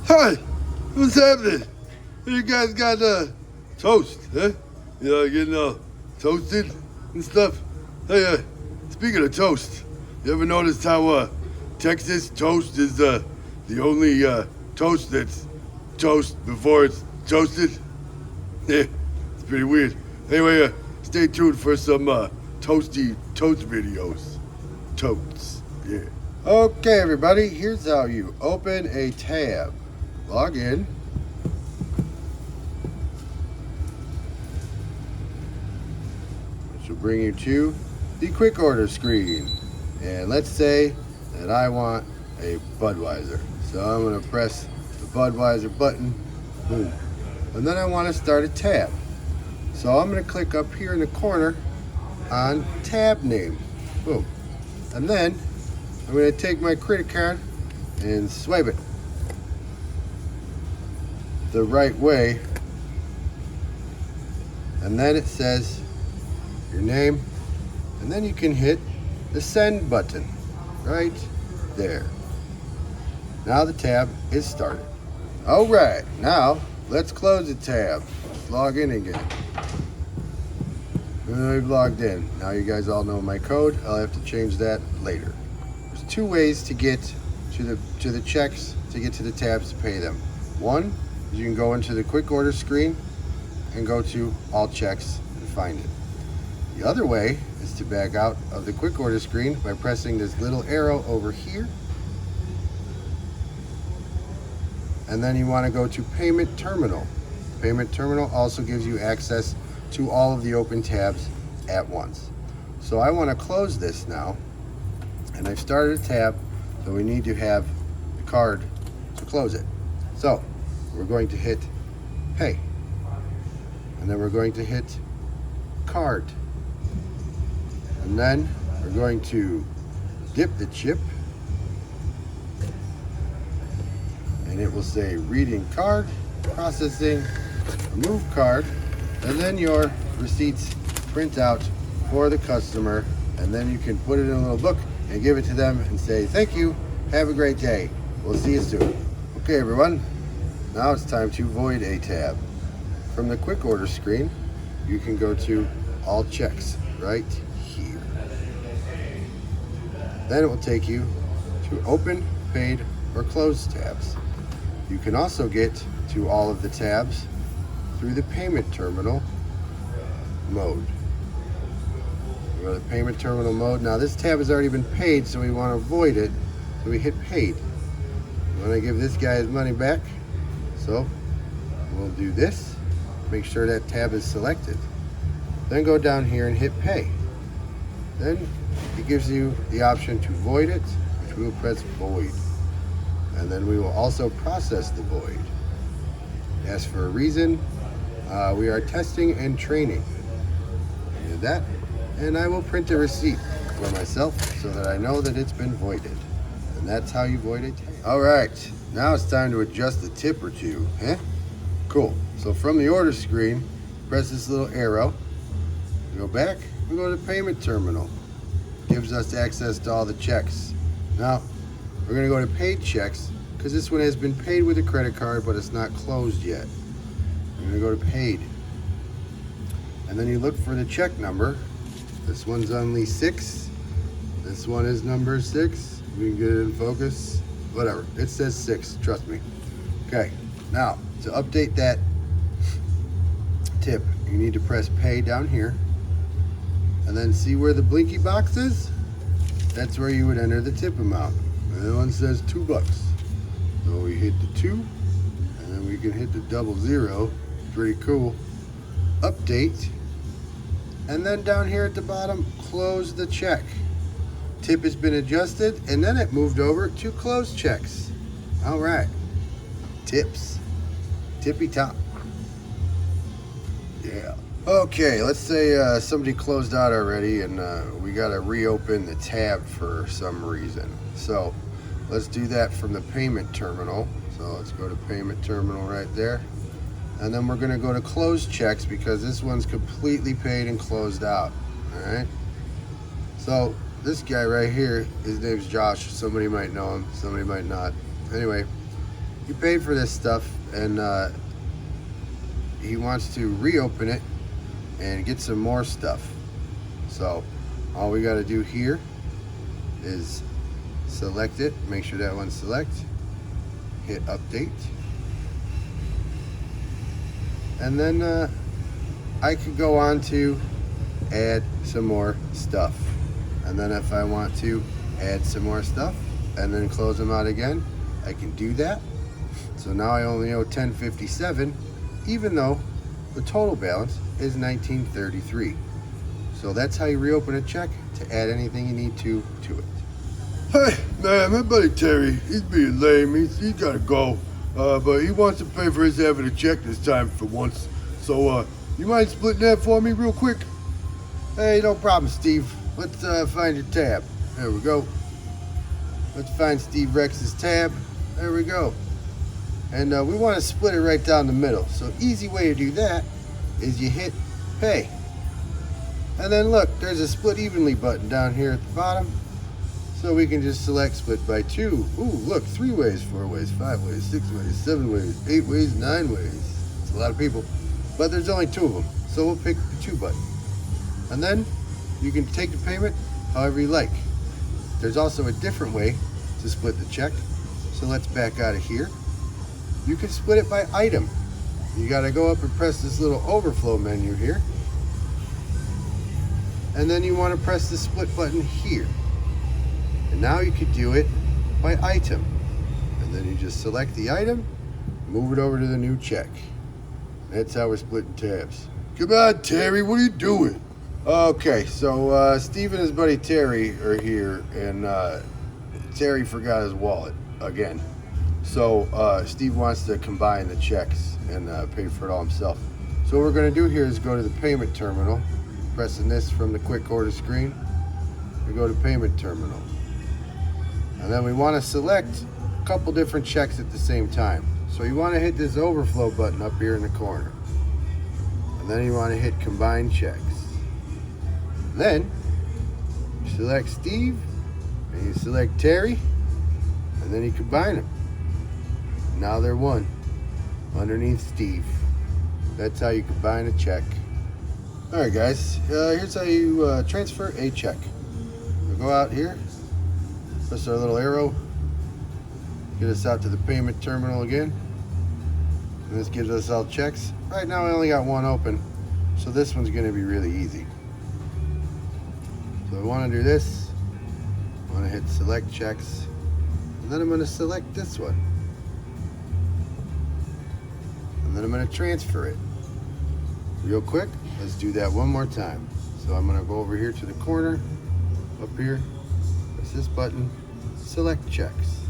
Hi, what's happening? You guys got toast, huh? You know, getting toasted and stuff. Hey, speaking of toast, you ever noticed how Texas toast is the only toast that's toast before it's toasted? Yeah, it's pretty weird. Anyway, stay tuned for some toasty toast videos. Toasts, yeah. Okay, everybody, here's how you open a tab. Log in. Which will bring you to the quick order screen. And let's say that I want a Budweiser. So I'm going to press the Budweiser button. Boom. And then I want to start a tab. So I'm going to click up here in the corner on tab name. Boom. And then I'm going to take my credit card and swipe it the right way, and then it says your name, and then you can hit the send button right there. Now the tab is started. All right, now let's close the tab. Let's log in again. And we've logged in. Now you guys all know my code. I'll have to change that later. There's two ways to get to the checks, to get to the tabs to pay them. One, you can go into the quick order screen and go to all checks and find it. The other way is to back out of the quick order screen by pressing this little arrow over here. And then you want to go to payment terminal. Payment terminal also gives you access to all of the open tabs at once. So I want to close this now, and I've started a tab, so we need to have the card to close it. So we're going to hit pay, and then we're going to hit card, and then we're going to dip the chip, and it will say reading card, processing, remove card, and then your receipts print out for the customer, and then you can put it in a little book and give it to them and say thank you, have a great day, we'll see you soon. Okay, everyone. Now it's time to void a tab. From the quick order screen, you can go to all checks right here. Then it will take you to open, paid, or closed tabs. You can also get to all of the tabs through the payment terminal mode. We go to payment terminal mode. Now this tab has already been paid, so we want to avoid it. So we hit paid. We want to give this guy his money back. So we'll do this, make sure that tab is selected. Then go down here and hit pay. Then it gives you the option to void it, which we will press void. And then we will also process the void. As for a reason, we are testing and training. I did that, and I will print a receipt for myself so that I know that it's been voided. And that's how you void it. All right. Now it's time to adjust the tip or two, huh? Cool. So from the order screen, press this little arrow. We go back, we go to payment terminal. Gives us access to all the checks. Now, we're gonna go to paid checks because this one has been paid with a credit card, but it's not closed yet. We're gonna go to paid. And then you look for the check number. This one's only 6. This one is number 6. We can get it in focus. Whatever, it says 6, trust me. Okay, now to update that tip, you need to press pay down here, and then see where the blinky box is? That's where you would enter the tip amount. And the one says $2. So we hit the 2, and then we can hit the 00. Pretty cool. Update, and then down here at the bottom, close the check. Tip has been adjusted, and then it moved over to closed checks. All right, tips, tippy top. Yeah. Okay, let's say somebody closed out already, and we got to reopen the tab for some reason. So let's do that from the payment terminal. So let's go to payment terminal right there, and then we're going to go to closed checks because this one's completely paid and closed out. All right. So this guy right here, his name's Josh. Somebody might know him, somebody might not. Anyway, he paid for this stuff, and he wants to reopen it and get some more stuff. So all we got to do here is select it, make sure that one's select, hit update, and then I could go on to add some more stuff. And then if I want to add some more stuff and then close them out again, I can do that. So now I only owe $10.57, even though the total balance is $19.33. So that's how you reopen a check, to add anything you need to it. Hey, man, my buddy Terry, he's being lame. He's got to go. But he wants to pay for his having a check this time for once. So, you mind splitting that for me real quick? Hey, no problem, Steve. Let's find your tab. There we go. Let's find Steve Rex's tab. There we go. And we want to split it right down the middle. So easy way to do that is you hit pay. And then look, there's a split evenly button down here at the bottom. So we can just select split by 2. Ooh, look, 3 ways, 4 ways, 5 ways, 6 ways, 7 ways, 8 ways, 9 ways. It's a lot of people, but there's only 2 of them. So we'll pick the 2 button. And then you can take the payment however you like. There's also a different way to split the check. So let's back out of here. You can split it by item. You got to go up and press this little overflow menu here. And then you want to press the split button here. And now you could do it by item. And then you just select the item, move it over to the new check. That's how we're splitting tabs. Come on, Terry, what are you doing? Okay, so Steve and his buddy Terry are here, and Terry forgot his wallet again. So Steve wants to combine the checks and pay for it all himself. So what we're going to do here is go to the payment terminal, pressing this from the quick order screen. We go to payment terminal. And then we want to select a couple different checks at the same time. So you want to hit this overflow button up here in the corner. And then you want to hit combine checks. Then you select Steve and you select Terry, and then you combine them. Now they're one underneath Steve. That's how you combine a check. All right, guys, here's how you transfer a check. We'll go out here, press our little arrow, get us out to the payment terminal again. And this gives us all checks. Right now I only got one open, so this one's gonna be really easy. So I wanna do this. I wanna hit select checks, and then I'm gonna select this one. And then I'm gonna transfer it. Real quick, let's do that one more time. So I'm gonna go over here to the corner, up here, press this button, select checks.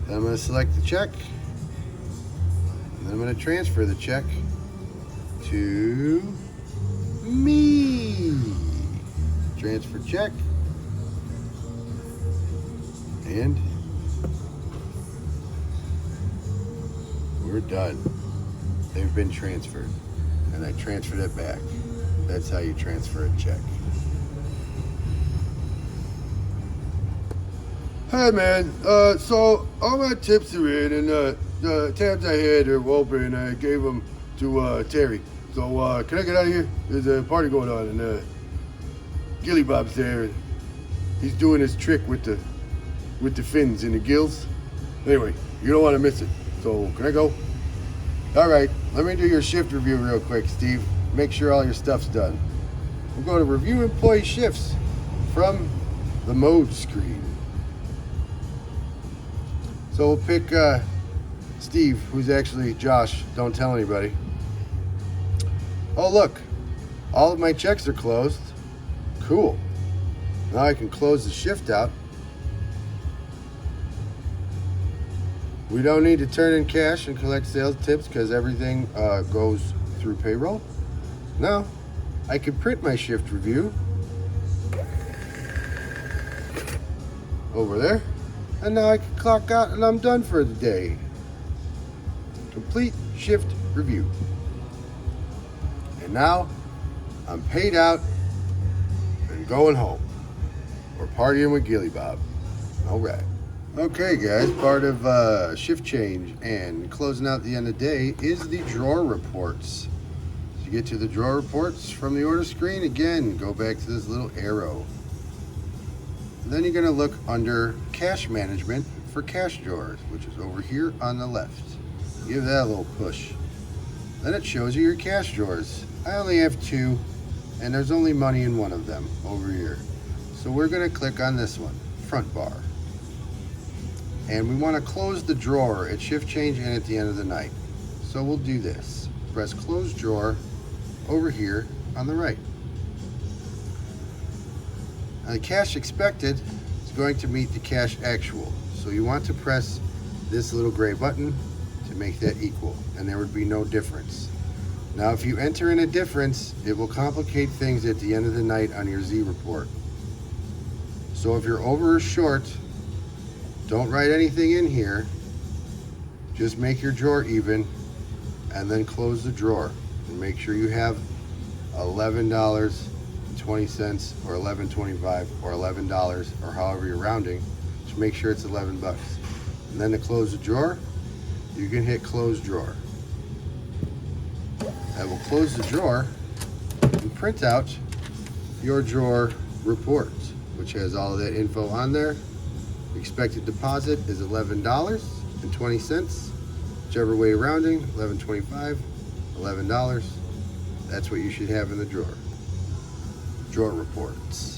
Then I'm gonna select the check, and then I'm gonna transfer the check to me. Transfer check, and we're done. They've been transferred, and I transferred it back. That's how you transfer a check. Hey, man, so all my tips are in, and the tabs I had are open, and I gave them to Terry. So can I get out of here? There's a party going on, and Gilly Bob's there, and he's doing his trick with the fins and the gills. Anyway, you don't want to miss it. So can I go? All right, let me do your shift review real quick, Steve. Make sure all your stuff's done. We'll go to review employee shifts from the mode screen. So we'll pick Steve, who's actually Josh. Don't tell anybody. Oh, look, all of my checks are closed. Cool. Now I can close the shift out. We don't need to turn in cash and collect sales tips because everything goes through payroll. Now I can print my shift review over there, and now I can clock out and I'm done for the day. Complete shift review. And now I'm paid out and going home. We're partying with Gilly Bob. All right. Okay, guys, part of shift change and closing out the end of the day is the drawer reports. To get to the drawer reports from the order screen, again, go back to this little arrow. And then you're going to look under cash management for cash drawers, which is over here on the left. Give that a little push. Then it shows you your cash drawers. I only have 2, and there's only money in one of them over here. So we're going to click on this one, front bar. And we want to close the drawer at shift change and at the end of the night. So we'll do this. Press close drawer over here on the right. Now the cash expected is going to meet the cash actual. So you want to press this little gray button to make that equal, and there would be no difference. Now if you enter in a difference, it will complicate things at the end of the night on your Z report. So if you're over or short, don't write anything in here. Just make your drawer even and then close the drawer. And make sure you have $11.20 or $11.25 or $11 or however you're rounding. Just make sure it's 11 bucks. And then to close the drawer, you can hit close drawer. That will close the drawer and print out your drawer report, which has all of that info on there. Expected deposit is $11.20, whichever way rounding, $11.25, $11. That's what you should have in the drawer. Drawer reports.